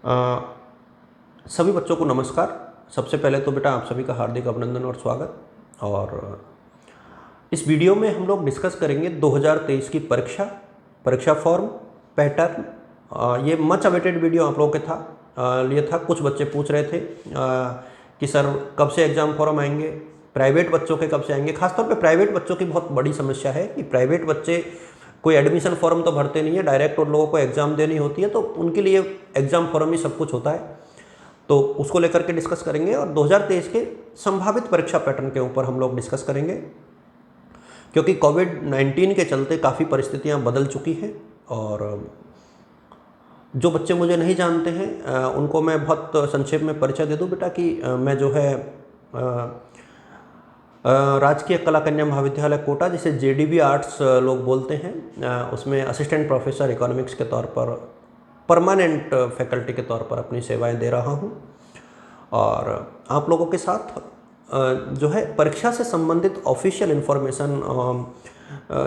अ, सभी बच्चों को नमस्कार। सबसे पहले तो बेटा आप सभी का हार्दिक अभिनंदन और स्वागत। और इस वीडियो में हम लोग डिस्कस करेंगे 2023 की परीक्षा फॉर्म, पैटर्न। ये मच अवेटेड वीडियो आप लोगों के लिए था। कुछ बच्चे पूछ रहे थे कि सर कब से एग्ज़ाम फॉर्म आएंगे, प्राइवेट बच्चों के कब से आएंगे। खासतौर पे प्राइवेट बच्चों की बहुत बड़ी समस्या है कि प्राइवेट बच्चे कोई एडमिशन फॉर्म तो भरते नहीं है, डायरेक्ट उन लोगों को एग्ज़ाम देनी होती है, तो उनके लिए एग्ज़ाम फॉर्म ही सब कुछ होता है। तो उसको लेकर के डिस्कस करेंगे और 2023 के संभावित परीक्षा पैटर्न के ऊपर हम लोग डिस्कस करेंगे, क्योंकि कोविड-19 के चलते काफ़ी परिस्थितियां बदल चुकी हैं। और जो बच्चे मुझे नहीं जानते हैं उनको मैं बहुत संक्षेप में परिचय दे दूं बेटा कि मैं जो है राजकीय कला कन्या महाविद्यालय कोटा, जिसे जेडीबी आर्ट्स लोग बोलते हैं, उसमें असिस्टेंट प्रोफेसर इकोनॉमिक्स के तौर पर परमानेंट फैकल्टी के तौर पर अपनी सेवाएं दे रहा हूं। और आप लोगों के साथ जो है परीक्षा से संबंधित ऑफिशियल इन्फॉर्मेशन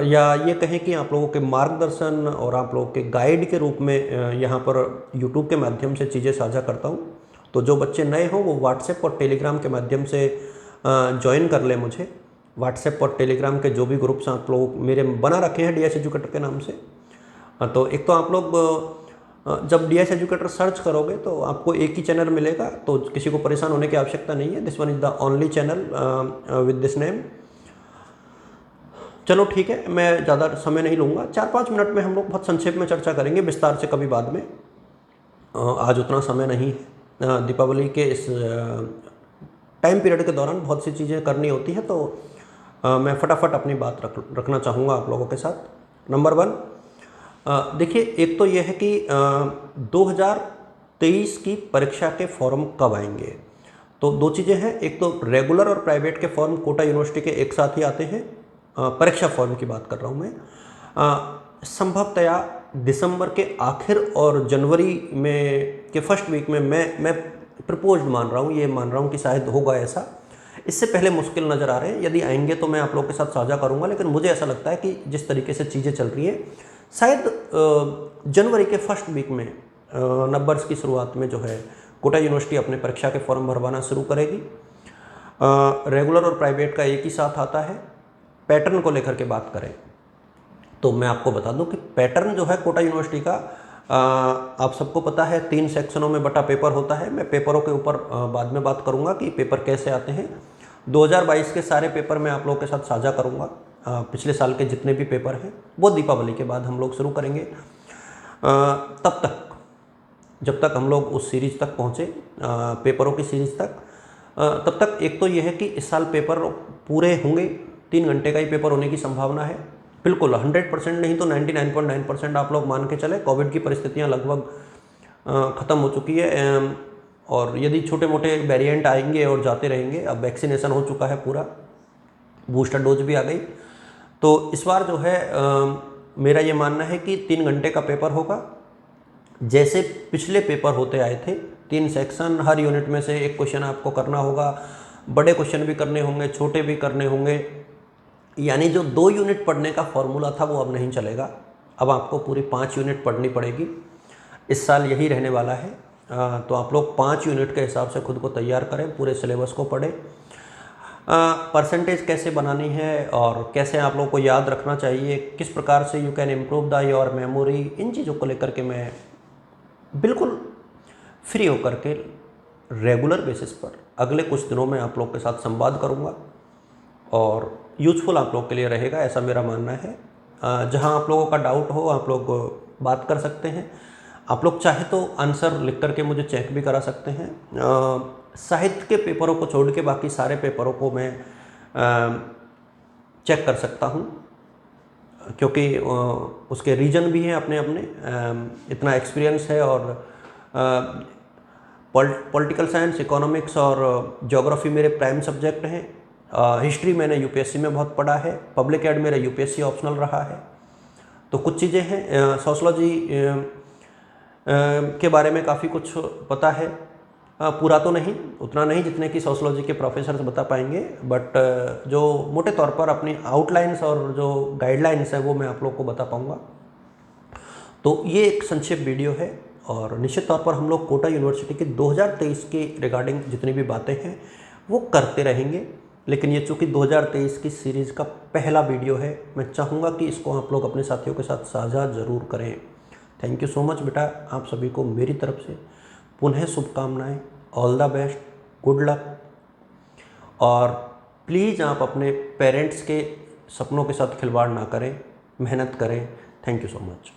या ये कहें कि आप लोगों के मार्गदर्शन और आप लोगों के गाइड के रूप में यहाँ पर यूट्यूब के माध्यम से चीज़ें साझा करता हूँ। तो जो बच्चे नए हों वो व्हाट्सएप और टेलीग्राम के माध्यम से ज्वाइन कर लें मुझे। व्हाट्सएप और टेलीग्राम के जो भी ग्रुप्स आप लोग मेरे बना रखे हैं डीएस एजुकेटर के नाम से, तो एक तो आप लोग जब डीएस एजुकेटर सर्च करोगे तो आपको एक ही चैनल मिलेगा, तो किसी को परेशान होने की आवश्यकता नहीं है। This one is the only channel with this name. चलो ठीक है, मैं ज़्यादा समय नहीं लूँगा। 4-5 मिनट में हम लोग बहुत संक्षेप में चर्चा करेंगे, विस्तार से कभी बाद में। आज उतना समय नहीं है। दीपावली के इस टाइम पीरियड के दौरान बहुत सी चीज़ें करनी होती है, तो मैं फटाफट अपनी बात रखना चाहूँगा आप लोगों के साथ। नंबर 1, देखिए, एक तो यह है कि 2023 की परीक्षा के फॉर्म कब आएंगे। तो दो चीज़ें हैं, एक तो रेगुलर और प्राइवेट के फॉर्म कोटा यूनिवर्सिटी के एक साथ ही आते हैं। परीक्षा फॉर्म की बात कर रहा हूँ मैं। संभवतया दिसंबर के आखिर और जनवरी में के फर्स्ट वीक में मैं प्रपोज मान रहा हूँ, ये मान रहा हूँ कि शायद होगा ऐसा। इससे पहले मुश्किल नज़र आ रहे हैं। यदि आएंगे तो मैं आप लोगों के साथ साझा करूँगा, लेकिन मुझे ऐसा लगता है कि जिस तरीके से चीज़ें चल रही हैं, शायद जनवरी के फर्स्ट वीक में, नववर्ष की शुरुआत में जो है कोटा यूनिवर्सिटी अपने परीक्षा के फॉर्म भरवाना शुरू करेगी। रेगुलर और प्राइवेट का एक ही साथ आता है। पैटर्न को लेकर के बात करें तो मैं आपको बता दूं कि पैटर्न जो है कोटा यूनिवर्सिटी का, आप सबको पता है 3 सेक्शनों में बटा पेपर होता है। मैं पेपरों के ऊपर बाद में बात करूंगा कि पेपर कैसे आते हैं। 2022 के सारे पेपर मैं आप लोगों के साथ साझा करूंगा। पिछले साल के जितने भी पेपर हैं वो दीपावली के बाद हम लोग शुरू करेंगे। तब तक, जब तक हम लोग उस सीरीज तक पहुँचे, पेपरों की सीरीज तक, तब तक एक तो यह है कि इस साल पेपर पूरे होंगे। 3 घंटे का ही पेपर होने की संभावना है। बिल्कुल 100% नहीं तो 99.9% आप लोग मान के चले। कोविड की परिस्थितियां लगभग ख़त्म हो चुकी है, और यदि छोटे मोटे वेरिएंट आएंगे और जाते रहेंगे। अब वैक्सीनेशन हो चुका है पूरा, बूस्टर डोज भी आ गई। तो इस बार जो है मेरा ये मानना है कि 3 घंटे का पेपर होगा, जैसे पिछले पेपर होते आए थे। 3 सेक्शन, हर यूनिट में से एक क्वेश्चन आपको करना होगा। बड़े क्वेश्चन भी करने होंगे, छोटे भी करने होंगे। यानी जो 2 यूनिट पढ़ने का फॉर्मूला था वो अब नहीं चलेगा। अब आपको पूरी 5 यूनिट पढ़नी पड़ेगी। इस साल यही रहने वाला है। तो आप लोग 5 यूनिट के हिसाब से खुद को तैयार करें, पूरे सिलेबस को पढ़ें। परसेंटेज कैसे बनानी है और कैसे आप लोगों को याद रखना चाहिए, किस प्रकार से you can improve the your memory, इन चीज़ों को लेकर के मैं बिल्कुल फ्री होकर के रेगुलर बेसिस पर अगले कुछ दिनों में आप लोग के साथ संवाद करूंगा, और यूजफुल आप लोग के लिए रहेगा, ऐसा मेरा मानना है। जहां आप लोगों का डाउट हो आप लोग बात कर सकते हैं। आप लोग चाहे तो आंसर लिख करके मुझे चेक भी करा सकते हैं। साहित्य के पेपरों को छोड़ के बाकी सारे पेपरों को मैं चेक कर सकता हूं, क्योंकि उसके रीजन भी हैं अपने अपने। इतना एक्सपीरियंस है, और पॉलिटिकल साइंस, इकोनॉमिक्स और ज्योग्राफी मेरे प्राइम सब्जेक्ट हैं। हिस्ट्री मैंने यूपीएससी में बहुत पढ़ा है। पब्लिक एड मेरा यूपीएससी ऑप्शनल रहा है। तो कुछ चीज़ें हैं। सोशलॉजी के बारे में काफ़ी कुछ पता है। पूरा तो नहीं, उतना नहीं जितने कि सोशलॉजी के प्रोफेसर्स बता पाएंगे, बट जो मोटे तौर पर अपनी आउटलाइंस और जो गाइडलाइंस है वो मैं आप लोग को बता पाऊँगा। तो ये एक संक्षिप्त वीडियो है, और निश्चित तौर पर हम लोग कोटा यूनिवर्सिटी के 2023 के रिगार्डिंग जितनी भी बातें हैं वो करते रहेंगे। लेकिन ये चूँकि 2023 की सीरीज़ का पहला वीडियो है, मैं चाहूँगा कि इसको आप लोग अपने साथियों के साथ साझा ज़रूर करें। थैंक यू सो मच बेटा, आप सभी को मेरी तरफ से पुनः शुभकामनाएँ, all the best, good luck. और प्लीज़ आप अपने पेरेंट्स के सपनों के साथ खिलवाड़ ना करें, मेहनत करें। Thank you so much.